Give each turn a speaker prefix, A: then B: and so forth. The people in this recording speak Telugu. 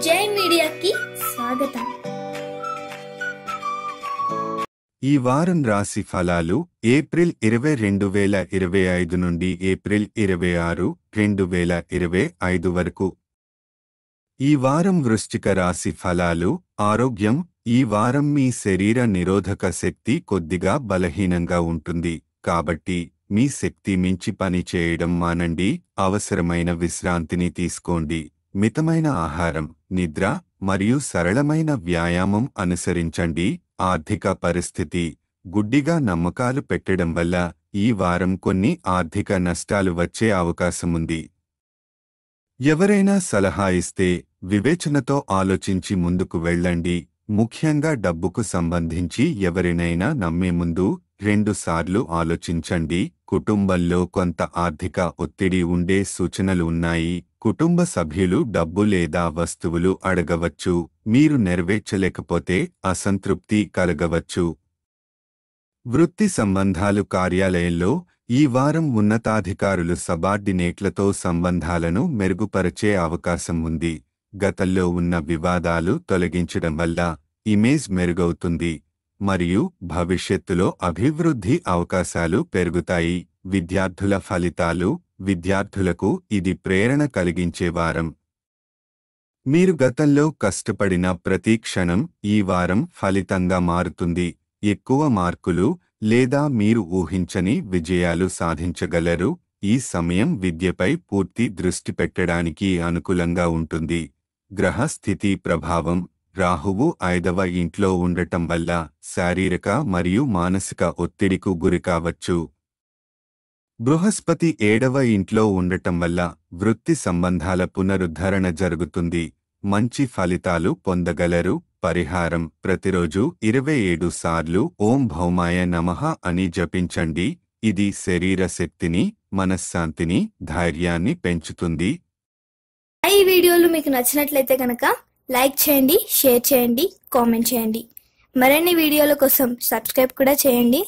A: జై మీడియాకి స్వాగతం.
B: ఈ వారం రాశి ఫలాలు ఏప్రిల్ 20, 2025 నుండి ఏప్రిల్ 26, 2025 వరకు. ఈ వారం వృశ్చిక రాశి ఫలాలు. ఆరోగ్యం. ఈ వారం మీ శరీర నిరోధక శక్తి కొద్దిగా బలహీనంగా ఉంటుంది, కాబట్టి మీ శక్తి మించి పని చేయడం మానండి. అవసరమైన విశ్రాంతిని తీసుకోండి. మితమైన ఆహారం, నిద్ర మరియు సరళమైన వ్యాయామం అనుసరించండి. ఆర్థిక పరిస్థితి. గుడ్డిగా నమ్మకాలు పెట్టడం వల్ల ఈ వారం కొన్ని ఆర్థిక నష్టాలు వచ్చే అవకాశముంది. ఎవరైనా సలహా ఇస్తే వివేచనతో ఆలోచించి ముందుకు వెళ్ళండి. ముఖ్యంగా డబ్బుకు సంబంధించి ఎవరినైనా నమ్మే ముందు 2 సార్లు ఆలోచించండి. కుటుంబంలో కొంత ఆర్థిక ఒత్తిడి ఉండే సూచనలు ఉన్నాయి. కుటుంబ సభ్యులు డబ్బు లేదా వస్తువులు అడగవచ్చు. మీరు నెరవేర్చలేకపోతే అసంతృప్తి కలగవచ్చు. వృత్తి సంబంధాలు. కార్యాలయంలో ఈ వారం ఉన్నతాధికారులు సబార్డినేట్లతో సంబంధాలను మెరుగుపరిచే అవకాశం ఉంది. గతంలో ఉన్న వివాదాలు తొలగించడం వల్ల ఇమేజ్ మెరుగవుతుంది మరియు భవిష్యత్తులో అభివృద్ధి అవకాశాలు పెరుగుతాయి. విద్యార్థుల ఫలితాలు. విద్యార్థులకు ఇది ప్రేరణ కలిగించే వారం. మీరు గతంలో కష్టపడిన ప్రతి క్షణం ఈ వారం ఫలితంగా మారుతుంది. ఎక్కువ మార్కులు లేదా మీరు ఊహించని విజయాలు సాధించగలరు. ఈ సమయం విద్యపై పూర్తి దృష్టి పెట్టడానికి అనుకూలంగా ఉంటుంది. గ్రహ స్థితి ప్రభావం. రాహువు 5వ ఇంట్లో ఉండటం వల్ల శారీరక మరియు మానసిక ఒత్తిడికు గురికావచ్చు. బృహస్పతి 7వ ఇంట్లో ఉండటం వల్ల వృత్తి సంబంధాల పునరుద్ధరణ జరుగుతుంది. మంచి ఫలితాలు పొందగలరు. పరిహారం. ప్రతిరోజు 27 సార్లు ఓం భౌమాయ నమః అని జపించండి. ఇది శరీర శక్తిని, మనశ్శాంతిని, ధైర్యాన్ని పెంచుతుంది.
A: ఈ వీడియోలు మీకు నచ్చినట్లయితే కనుక లైక్ చేయండి, షేర్ చేయండి, కామెంట్ చేయండి. మరిన్ని వీడియోల కోసం సబ్స్క్రైబ్ కూడా చేయండి.